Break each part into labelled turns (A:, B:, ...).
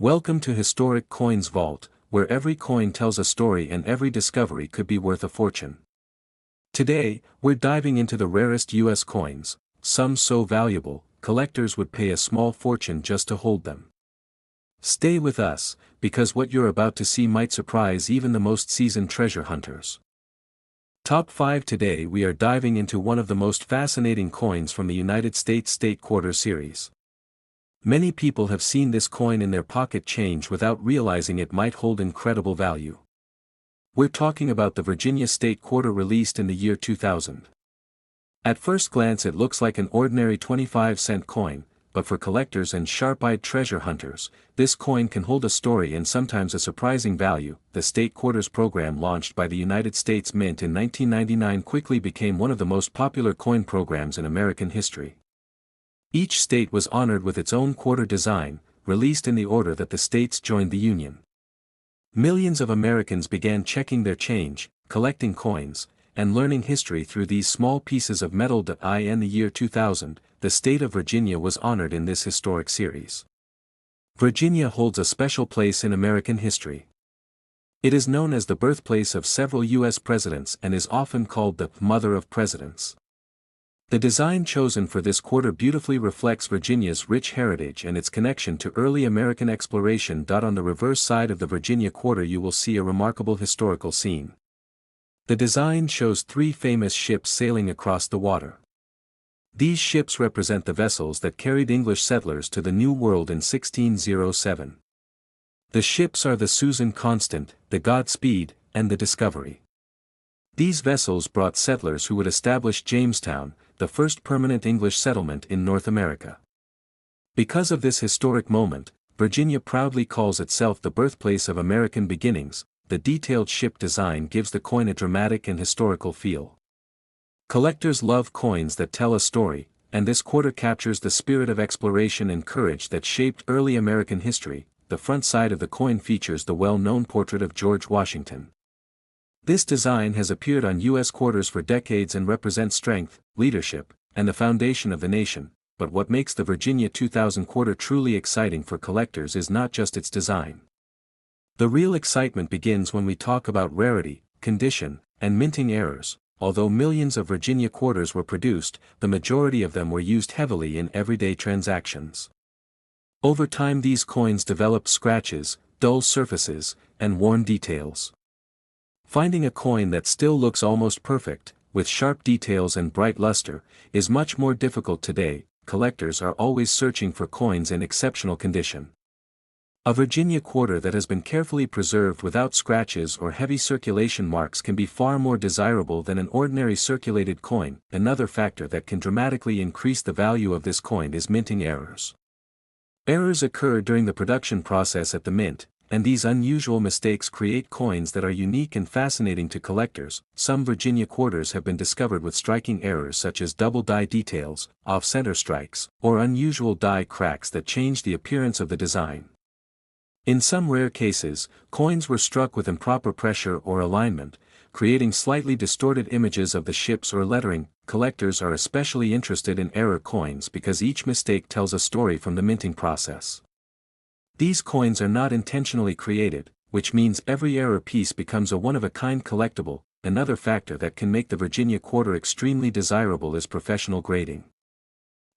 A: Welcome to Historic Coins Vault, where every coin tells a story and every discovery could be worth a fortune. Today, we're diving into the rarest U.S. coins, some so valuable, collectors would pay a small fortune just to hold them. Stay with us, because what you're about to see might surprise even the most seasoned treasure hunters. Top 5. Today we are diving into one of the most fascinating coins from the United States State Quarter series. Many people have seen this coin in their pocket change without realizing it might hold incredible value. We're talking about the Virginia State Quarter released in the year 2000. At first glance it looks like an ordinary 25-cent coin, but for collectors and sharp-eyed treasure hunters, this coin can hold a story and sometimes a surprising value. The State Quarters program launched by the United States Mint in 1999 quickly became one of the most popular coin programs in American history. Each state was honored with its own quarter design, released in the order that the states joined the Union. Millions of Americans began checking their change, collecting coins, and learning history through these small pieces of metal. In the year 2000, the state of Virginia was honored in this historic series. Virginia holds a special place in American history. It is known as the birthplace of several U.S. presidents and is often called the Mother of Presidents. The design chosen for this quarter beautifully reflects Virginia's rich heritage and its connection to early American exploration. On the reverse side of the Virginia quarter you will see a remarkable historical scene. The design shows three famous ships sailing across the water. These ships represent the vessels that carried English settlers to the New World in 1607. The ships are the Susan Constant, the Godspeed, and the Discovery. These vessels brought settlers who would establish Jamestown, the first permanent English settlement in North America. Because of this historic moment, Virginia proudly calls itself the birthplace of American beginnings. The detailed ship design gives the coin a dramatic and historical feel. Collectors love coins that tell a story, and this quarter captures the spirit of exploration and courage that shaped early American history. The front side of the coin features the well-known portrait of George Washington. This design has appeared on U.S. quarters for decades and represents strength, leadership, and the foundation of the nation. But what makes the Virginia 2000 quarter truly exciting for collectors is not just its design. The real excitement begins when we talk about rarity, condition, and minting errors. Although millions of Virginia quarters were produced, the majority of them were used heavily in everyday transactions. Over time these coins developed scratches, dull surfaces, and worn details. Finding a coin that still looks almost perfect, with sharp details and bright luster, is much more difficult today. Collectors are always searching for coins in exceptional condition. A Virginia quarter that has been carefully preserved without scratches or heavy circulation marks can be far more desirable than an ordinary circulated coin. Another factor that can dramatically increase the value of this coin is minting errors. Errors occur during the production process at the mint, and these unusual mistakes create coins that are unique and fascinating to collectors. Some Virginia quarters have been discovered with striking errors such as double die details, off-center strikes, or unusual die cracks that change the appearance of the design. In some rare cases, coins were struck with improper pressure or alignment, creating slightly distorted images of the ships or lettering. Collectors are especially interested in error coins because each mistake tells a story from the minting process. These coins are not intentionally created, which means every error piece becomes a one-of-a-kind collectible. Another factor that can make the Virginia quarter extremely desirable is professional grading.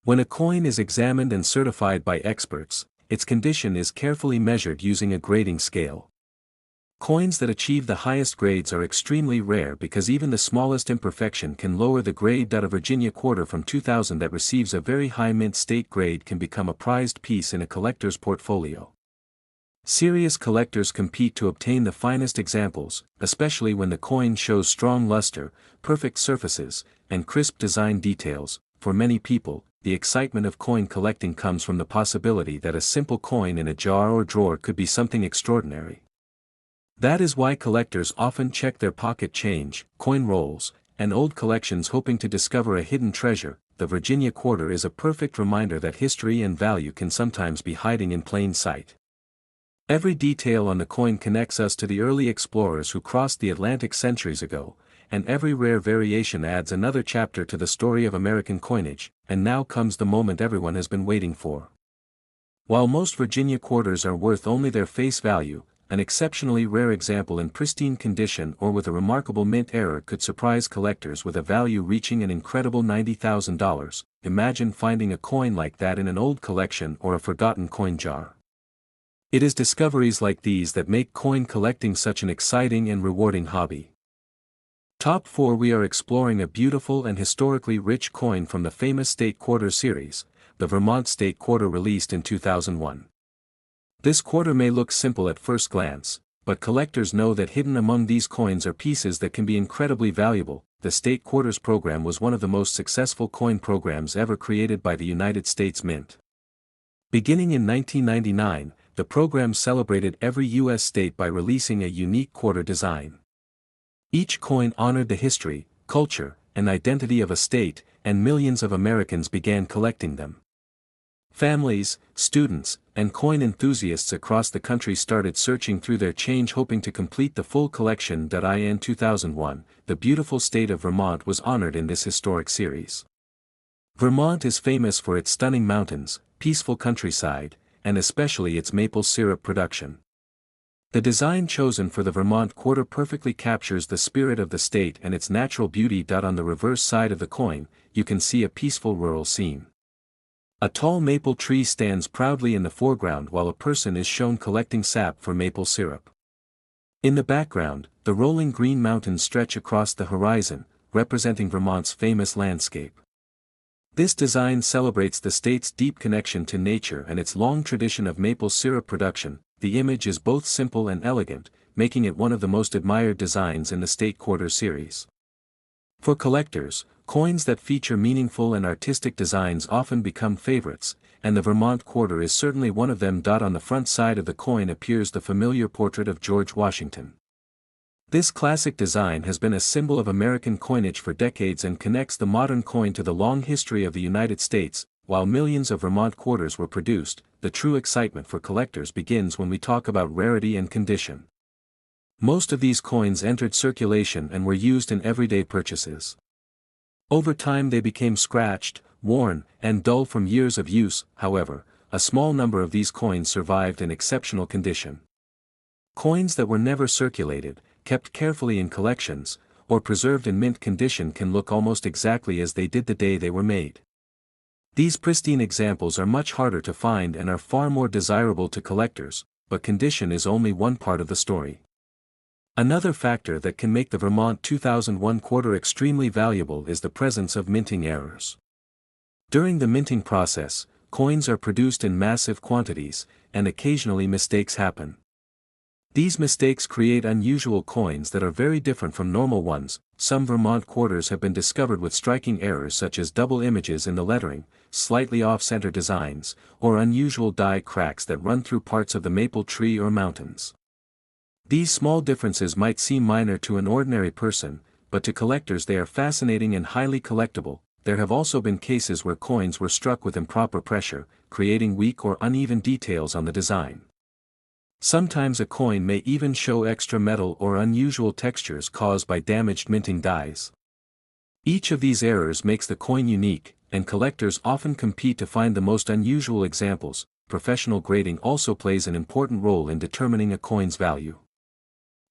A: When a coin is examined and certified by experts, its condition is carefully measured using a grading scale. Coins that achieve the highest grades are extremely rare because even the smallest imperfection can lower the grade. A Virginia quarter from 2000 that receives a very high mint state grade can become a prized piece in a collector's portfolio. Serious collectors compete to obtain the finest examples, especially when the coin shows strong luster, perfect surfaces, and crisp design details. For many people, the excitement of coin collecting comes from the possibility that a simple coin in a jar or drawer could be something extraordinary. That is why collectors often check their pocket change, coin rolls, and old collections hoping to discover a hidden treasure. The Virginia quarter is a perfect reminder that history and value can sometimes be hiding in plain sight. Every detail on the coin connects us to the early explorers who crossed the Atlantic centuries ago, and every rare variation adds another chapter to the story of American coinage. And now comes the moment everyone has been waiting for. While most Virginia quarters are worth only their face value, an exceptionally rare example in pristine condition or with a remarkable mint error could surprise collectors with a value reaching an incredible $90,000. Imagine finding a coin like that in an old collection or a forgotten coin jar. It is discoveries like these that make coin collecting such an exciting and rewarding hobby. Top 4. We are exploring a beautiful and historically rich coin from the famous State Quarter series, the Vermont State Quarter, released in 2001. This quarter may look simple at first glance, but collectors know that hidden among these coins are pieces that can be incredibly valuable. The State Quarters program was one of the most successful coin programs ever created by the United States Mint. Beginning in 1999, the program celebrated every U.S. state by releasing a unique quarter design. Each coin honored the history, culture, and identity of a state, and millions of Americans began collecting them. Families, students, and coin enthusiasts across the country started searching through their change hoping to complete the full collection. In 2001, the beautiful state of Vermont was honored in this historic series. Vermont is famous for its stunning mountains, peaceful countryside, and especially its maple syrup production. The design chosen for the Vermont quarter perfectly captures the spirit of the state and its natural beauty. On the reverse side of the coin, you can see a peaceful rural scene. A tall maple tree stands proudly in the foreground while a person is shown collecting sap for maple syrup. In the background, the rolling green mountains stretch across the horizon, representing Vermont's famous landscape. This design celebrates the state's deep connection to nature and its long tradition of maple syrup production. The image is both simple and elegant, making it one of the most admired designs in the State Quarter series. For collectors, coins that feature meaningful and artistic designs often become favorites, and the Vermont quarter is certainly one of them. On the front side of the coin appears the familiar portrait of George Washington. This classic design has been a symbol of American coinage for decades and connects the modern coin to the long history of the United States. While millions of Vermont quarters were produced, the true excitement for collectors begins when we talk about rarity and condition. Most of these coins entered circulation and were used in everyday purchases. Over time they became scratched, worn, and dull from years of use. However, a small number of these coins survived in exceptional condition. Coins that were never circulated, kept carefully in collections, or preserved in mint condition can look almost exactly as they did the day they were made. These pristine examples are much harder to find and are far more desirable to collectors, but condition is only one part of the story. Another factor that can make the Vermont 2001 quarter extremely valuable is the presence of minting errors. During the minting process, coins are produced in massive quantities, and occasionally mistakes happen. These mistakes create unusual coins that are very different from normal ones. Some Vermont quarters have been discovered with striking errors such as double images in the lettering, slightly off-center designs, or unusual die cracks that run through parts of the maple tree or mountains. These small differences might seem minor to an ordinary person, but to collectors they are fascinating and highly collectible. There have also been cases where coins were struck with improper pressure, creating weak or uneven details on the design. Sometimes a coin may even show extra metal or unusual textures caused by damaged minting dies. Each of these errors makes the coin unique, and collectors often compete to find the most unusual examples. Professional grading also plays an important role in determining a coin's value.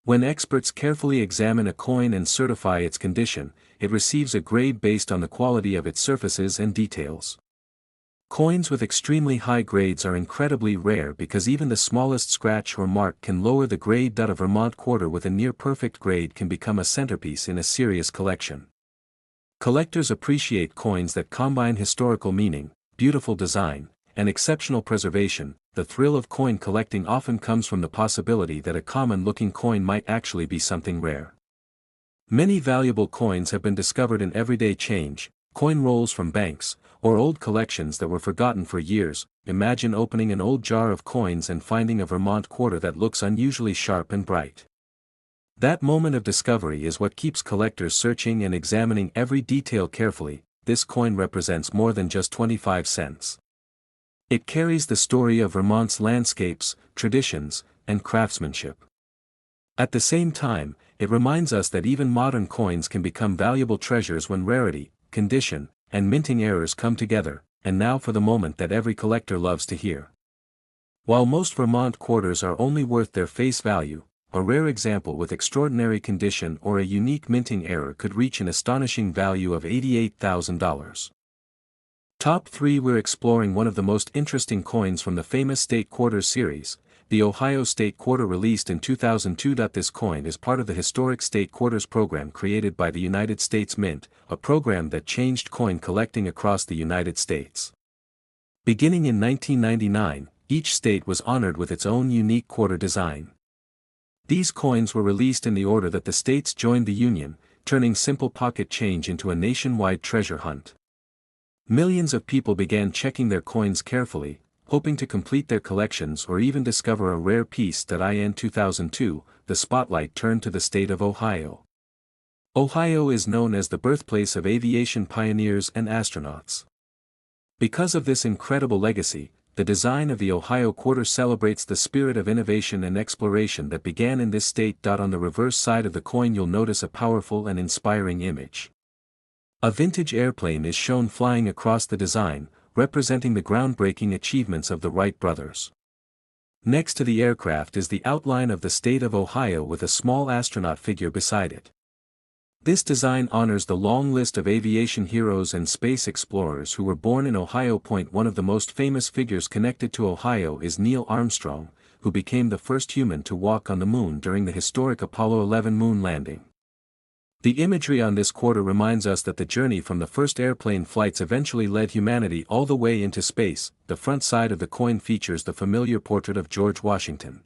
A: When experts carefully examine a coin and certify its condition, it receives a grade based on the quality of its surfaces and details. Coins with extremely high grades are incredibly rare because even the smallest scratch or mark can lower the grade. A Vermont quarter with a near-perfect grade can become a centerpiece in a serious collection. Collectors appreciate coins that combine historical meaning, beautiful design, and exceptional preservation. The thrill of coin collecting often comes from the possibility that a common-looking coin might actually be something rare. Many valuable coins have been discovered in everyday change, coin rolls from banks, or old collections that were forgotten for years. Imagine opening an old jar of coins and finding a Vermont quarter that looks unusually sharp and bright. That moment of discovery is what keeps collectors searching and examining every detail carefully. This coin represents more than just 25 cents. It carries the story of Vermont's landscapes, traditions, and craftsmanship. At the same time, it reminds us that even modern coins can become valuable treasures when rarity, condition, and minting errors come together. And now for the moment that every collector loves to hear. While most Vermont quarters are only worth their face value, a rare example with extraordinary condition or a unique minting error could reach an astonishing value of $88,000. Top 3. We're exploring one of the most interesting coins from the famous State Quarters series, the Ohio State Quarter released in 2002. This coin is part of the historic State Quarters program created by the United States Mint, a program that changed coin collecting across the United States. Beginning in 1999, each state was honored with its own unique quarter design. These coins were released in the order that the states joined the Union, turning simple pocket change into a nationwide treasure hunt. Millions of people began checking their coins carefully, hoping to complete their collections or even discover a rare piece. In 2002, the spotlight turned to the state of Ohio. Ohio is known as the birthplace of aviation pioneers and astronauts. Because of this incredible legacy, the design of the Ohio quarter celebrates the spirit of innovation and exploration that began in this state. On the reverse side of the coin you'll notice a powerful and inspiring image. A vintage airplane is shown flying across the design, representing the groundbreaking achievements of the Wright brothers. Next to the aircraft is the outline of the state of Ohio with a small astronaut figure beside it. This design honors the long list of aviation heroes and space explorers who were born in Ohio. One of the most famous figures connected to Ohio is Neil Armstrong, who became the first human to walk on the moon during the historic Apollo 11 moon landing. The imagery on this quarter reminds us that the journey from the first airplane flights eventually led humanity all the way into space. The front side of the coin features the familiar portrait of George Washington.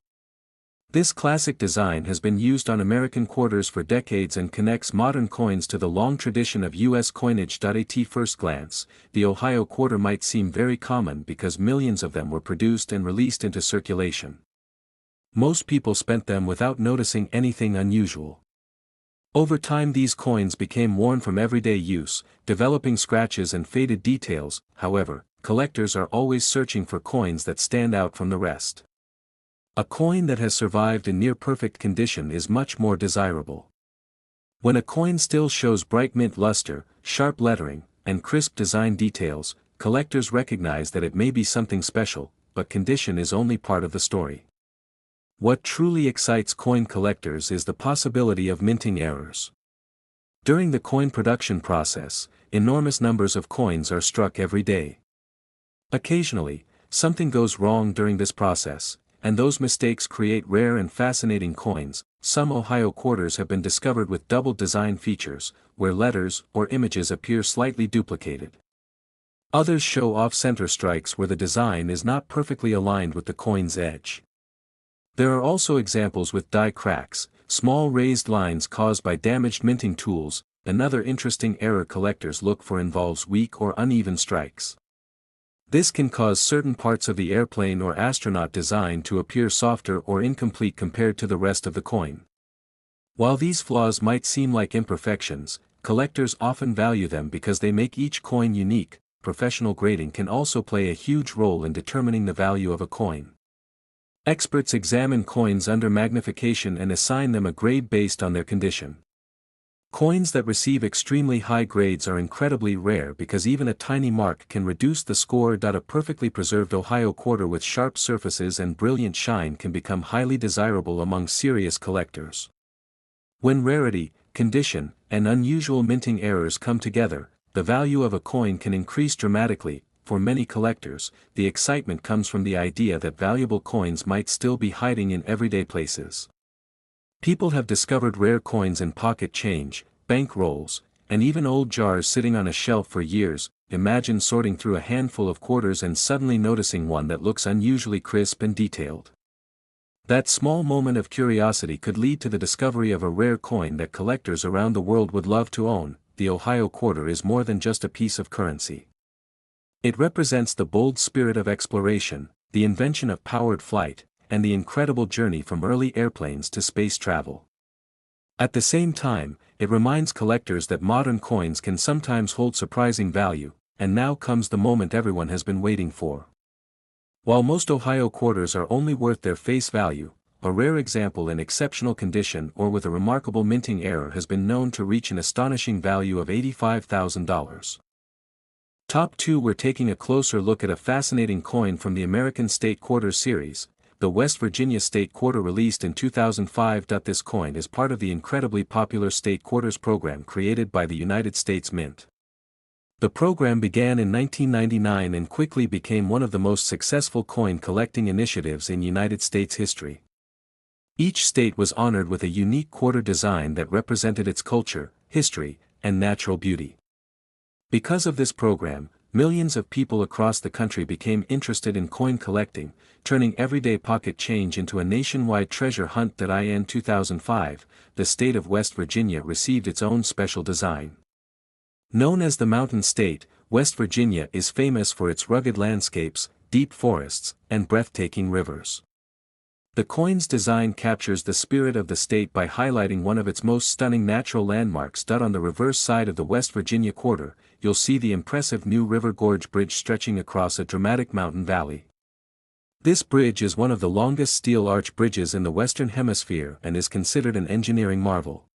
A: This classic design has been used on American quarters for decades and connects modern coins to the long tradition of U.S. coinage. At first glance, the Ohio quarter might seem very common because millions of them were produced and released into circulation. Most people spent them without noticing anything unusual. Over time these coins became worn from everyday use, developing scratches and faded details. However, collectors are always searching for coins that stand out from the rest. A coin that has survived in near-perfect condition is much more desirable. When a coin still shows bright mint luster, sharp lettering, and crisp design details, collectors recognize that it may be something special, but condition is only part of the story. What truly excites coin collectors is the possibility of minting errors. During the coin production process, enormous numbers of coins are struck every day. Occasionally, something goes wrong during this process, and those mistakes create rare and fascinating coins. Some Ohio quarters have been discovered with double design features, where letters or images appear slightly duplicated. Others show off-center strikes where the design is not perfectly aligned with the coin's edge. There are also examples with die cracks, small raised lines caused by damaged minting tools. Another interesting error collectors look for involves weak or uneven strikes. This can cause certain parts of the airplane or astronaut design to appear softer or incomplete compared to the rest of the coin. While these flaws might seem like imperfections, collectors often value them because they make each coin unique. Professional grading can also play a huge role in determining the value of a coin. Experts examine coins under magnification and assign them a grade based on their condition. Coins that receive extremely high grades are incredibly rare because even a tiny mark can reduce the score. A perfectly preserved Ohio quarter with sharp surfaces and brilliant shine can become highly desirable among serious collectors. When rarity, condition, and unusual minting errors come together, the value of a coin can increase dramatically. For many collectors, the excitement comes from the idea that valuable coins might still be hiding in everyday places. People have discovered rare coins in pocket change, bank rolls, and even old jars sitting on a shelf for years. Imagine sorting through a handful of quarters and suddenly noticing one that looks unusually crisp and detailed. That small moment of curiosity could lead to the discovery of a rare coin that collectors around the world would love to own. The Ohio quarter is more than just a piece of currency. It represents the bold spirit of exploration, the invention of powered flight, and the incredible journey from early airplanes to space travel. At the same time, it reminds collectors that modern coins can sometimes hold surprising value, and now comes the moment everyone has been waiting for. While most Ohio quarters are only worth their face value, a rare example in exceptional condition or with a remarkable minting error has been known to reach an astonishing value of $85,000. Top 2, we're taking a closer look at a fascinating coin from the American State Quarter series, the West Virginia State Quarter, released in 2005. This coin is part of the incredibly popular State Quarters program created by the United States Mint. The program began in 1999 and quickly became one of the most successful coin collecting initiatives in United States history. Each state was honored with a unique quarter design that represented its culture, history, and natural beauty. Because of this program, millions of people across the country became interested in coin collecting, turning everyday pocket change into a nationwide treasure hunt. In 2005, the state of West Virginia received its own special design. Known as the Mountain State, West Virginia is famous for its rugged landscapes, deep forests, and breathtaking rivers. The coin's design captures the spirit of the state by highlighting one of its most stunning natural landmarks. On the reverse side of the West Virginia quarter, you'll see the impressive New River Gorge Bridge stretching across a dramatic mountain valley. This bridge is one of the longest steel arch bridges in the Western Hemisphere and is considered an engineering marvel.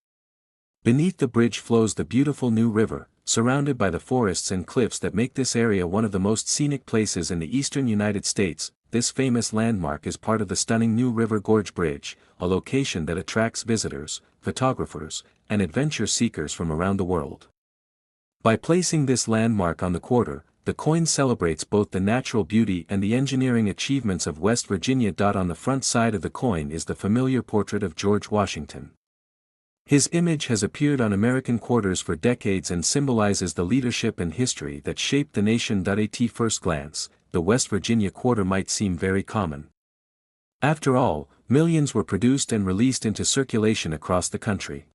A: Beneath the bridge flows the beautiful New River, surrounded by the forests and cliffs that make this area one of the most scenic places in the eastern United States. This famous landmark is part of the stunning New River Gorge Bridge, a location that attracts visitors, photographers, and adventure seekers from around the world. By placing this landmark on the quarter, the coin celebrates both the natural beauty and the engineering achievements of West Virginia. On the front side of the coin is the familiar portrait of George Washington. His image has appeared on American quarters for decades and symbolizes the leadership and history that shaped the nation. At first glance, the West Virginia quarter might seem very common. After all, millions were produced and released into circulation across the country.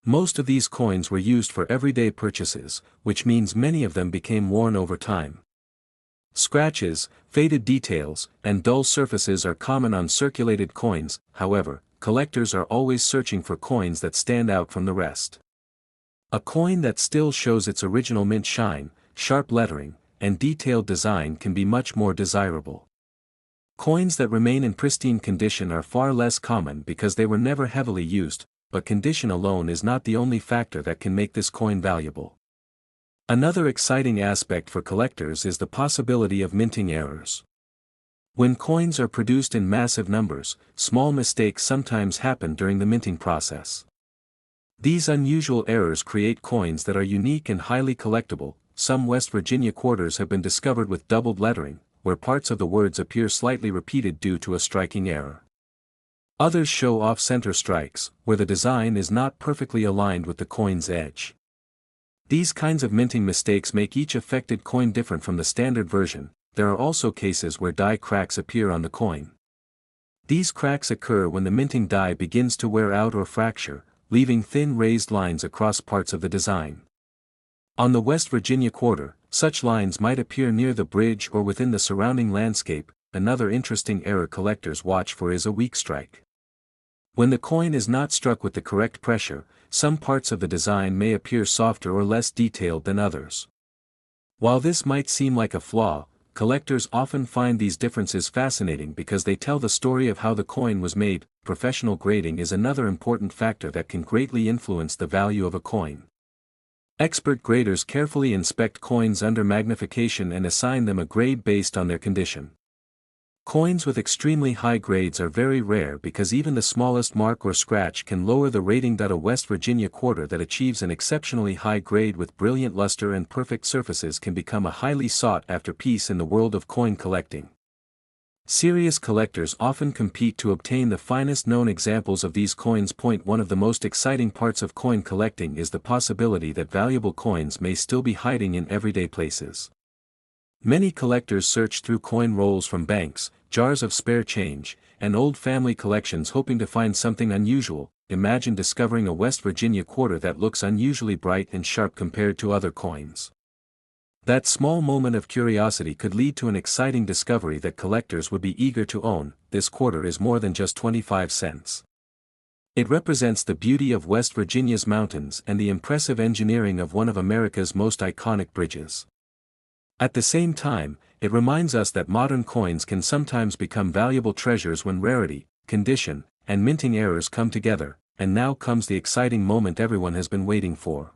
A: Most of these coins were used for everyday purchases, which means many of them became worn over time. Scratches, faded details, and dull surfaces are common on circulated coins. However, collectors are always searching for coins that stand out from the rest. A coin that still shows its original mint shine, sharp lettering, and detailed design can be much more desirable. Coins that remain in pristine condition are far less common because they were never heavily used, but condition alone is not the only factor that can make this coin valuable. Another exciting aspect for collectors is the possibility of minting errors. When coins are produced in massive numbers, small mistakes sometimes happen during the minting process. These unusual errors create coins that are unique and highly collectible. Some West Virginia quarters have been discovered with doubled lettering, where parts of the words appear slightly repeated due to a striking error. Others show off-center strikes, where the design is not perfectly aligned with the coin's edge. These kinds of minting mistakes make each affected coin different from the standard version. There are also cases where die cracks appear on the coin. These cracks occur when the minting die begins to wear out or fracture, leaving thin raised lines across parts of the design. On the West Virginia quarter, such lines might appear near the bridge or within the surrounding landscape. Another interesting error collectors watch for is a weak strike. When the coin is not struck with the correct pressure, some parts of the design may appear softer or less detailed than others. While this might seem like a flaw, collectors often find these differences fascinating because they tell the story of how the coin was made. Professional grading is another important factor that can greatly influence the value of a coin. Expert graders carefully inspect coins under magnification and assign them a grade based on their condition. Coins with extremely high grades are very rare because even the smallest mark or scratch can lower the rating. A West Virginia quarter that achieves an exceptionally high grade with brilliant luster and perfect surfaces can become a highly sought-after piece in the world of coin collecting. Serious collectors often compete to obtain the finest known examples of these coins. One of the most exciting parts of coin collecting is the possibility that valuable coins may still be hiding in everyday places. Many collectors search through coin rolls from banks, jars of spare change, and old family collections hoping to find something unusual. Imagine discovering a West Virginia quarter that looks unusually bright and sharp compared to other coins. That small moment of curiosity could lead to an exciting discovery that collectors would be eager to own. This quarter is more than just 25 cents. It represents the beauty of West Virginia's mountains and the impressive engineering of one of America's most iconic bridges. At the same time, it reminds us that modern coins can sometimes become valuable treasures when rarity, condition, and minting errors come together. And now comes the exciting moment everyone has been waiting for.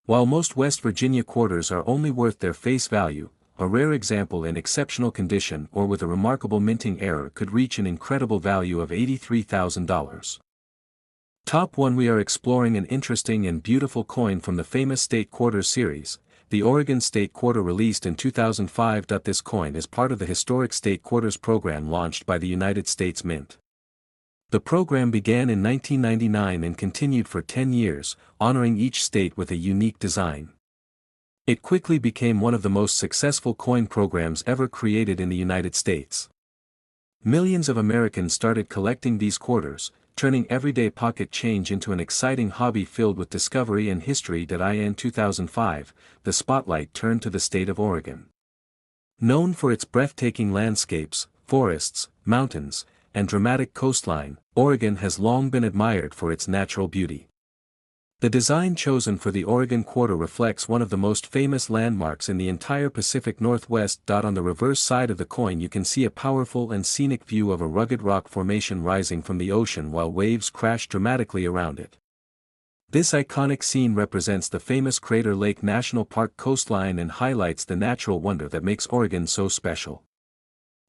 A: While most West Virginia quarters are only worth their face value, a rare example in exceptional condition or with a remarkable minting error could reach an incredible value of $83,000. Top 1. We are exploring an interesting and beautiful coin from the famous State Quarter series, the Oregon State Quarter, released in 2005. This coin is part of the historic State Quarters program launched by the United States Mint. The program began in 1999 and continued for 10 years, honoring each state with a unique design. It quickly became one of the most successful coin programs ever created in the United States. Millions of Americans started collecting these quarters, turning everyday pocket change into an exciting hobby filled with discovery and history. In 2005, the spotlight turned to the state of Oregon. Known for its breathtaking landscapes, forests, mountains, and dramatic coastline, Oregon has long been admired for its natural beauty. The design chosen for the Oregon Quarter reflects one of the most famous landmarks in the entire Pacific Northwest. On the reverse side of the coin you can see a powerful and scenic view of a rugged rock formation rising from the ocean while waves crash dramatically around it. This iconic scene represents the famous Crater Lake National Park coastline and highlights the natural wonder that makes Oregon so special.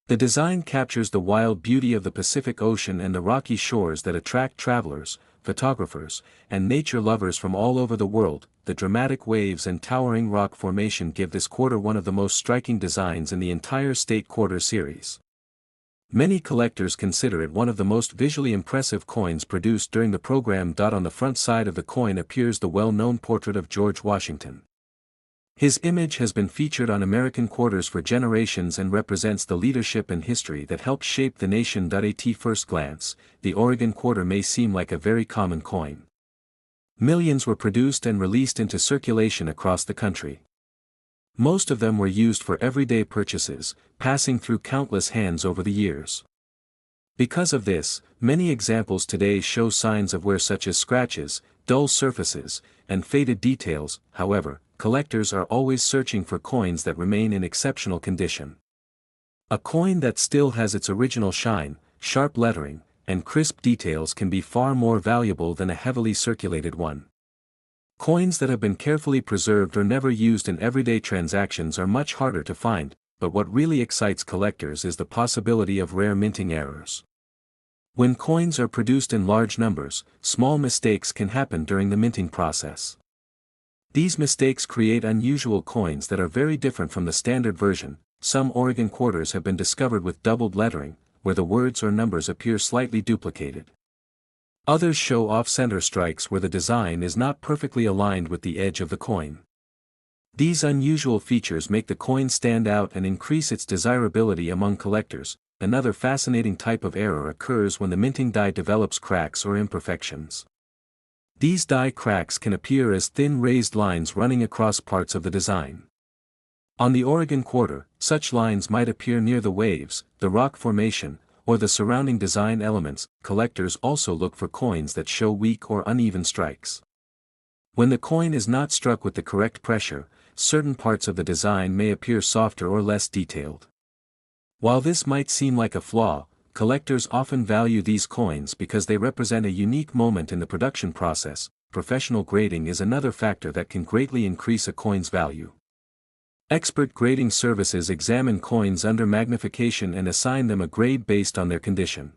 A: The design captures the wild beauty of the Pacific Ocean and the rocky shores that attract travelers, photographers, and nature lovers from all over the world. The dramatic waves and towering rock formation give this quarter one of the most striking designs in the entire State Quarter series. Many collectors consider it one of the most visually impressive coins produced during the program. On the front side of the coin appears the well-known portrait of George Washington. His image has been featured on American quarters for generations and represents the leadership and history that helped shape the nation. At first glance, the Oregon Quarter may seem like a very common coin. Millions were produced and released into circulation across the country. Most of them were used for everyday purchases, passing through countless hands over the years. Because of this, many examples today show signs of wear such as scratches, dull surfaces, and faded details. However, collectors are always searching for coins that remain in exceptional condition. A coin that still has its original shine, sharp lettering, and crisp details can be far more valuable than a heavily circulated one. Coins that have been carefully preserved or never used in everyday transactions are much harder to find, but what really excites collectors is the possibility of rare minting errors. When coins are produced in large numbers, small mistakes can happen during the minting process. These mistakes create unusual coins that are very different from the standard version. Some Oregon quarters have been discovered with doubled lettering, where the words or numbers appear slightly duplicated. Others show off-center strikes where the design is not perfectly aligned with the edge of the coin. These unusual features make the coin stand out and increase its desirability among collectors. Another fascinating type of error occurs when the minting die develops cracks or imperfections. These die cracks can appear as thin raised lines running across parts of the design. On the Oregon Quarter, such lines might appear near the waves, the rock formation, or the surrounding design elements. Collectors also look for coins that show weak or uneven strikes. When the coin is not struck with the correct pressure, certain parts of the design may appear softer or less detailed. While this might seem like a flaw, collectors often value these coins because they represent a unique moment in the production process. Professional grading is another factor that can greatly increase a coin's value. Expert grading services examine coins under magnification and assign them a grade based on their condition.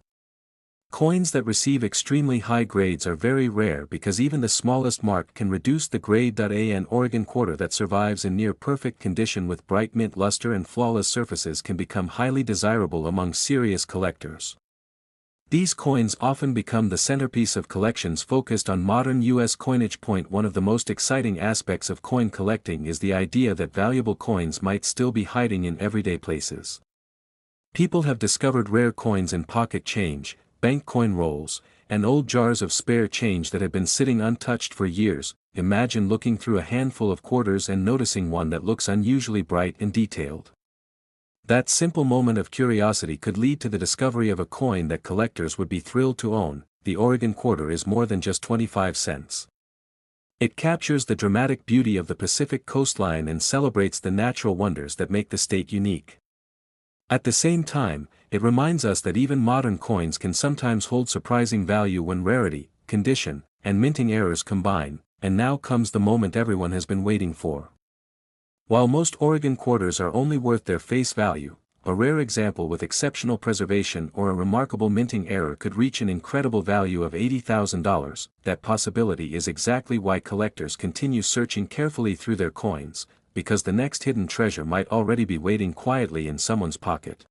A: Coins that receive extremely high grades are very rare because even the smallest mark can reduce the grade. An Oregon quarter that survives in near perfect condition with bright mint luster and flawless surfaces can become highly desirable among serious collectors. These coins often become the centerpiece of collections focused on modern U.S. coinage. One of the most exciting aspects of coin collecting is the idea that valuable coins might still be hiding in everyday places. People have discovered rare coins in pocket change, bank coin rolls, and old jars of spare change that have been sitting untouched for years. Imagine looking through a handful of quarters and noticing one that looks unusually bright and detailed. That simple moment of curiosity could lead to the discovery of a coin that collectors would be thrilled to own. The Oregon quarter is more than just 25 cents. It captures the dramatic beauty of the Pacific coastline and celebrates the natural wonders that make the state unique. At the same time, it reminds us that even modern coins can sometimes hold surprising value when rarity, condition, and minting errors combine. and now comes the moment everyone has been waiting for. While most Oregon quarters are only worth their face value, a rare example with exceptional preservation or a remarkable minting error could reach an incredible value of $80,000. That possibility is exactly why collectors continue searching carefully through their coins, because the next hidden treasure might already be waiting quietly in someone's pocket.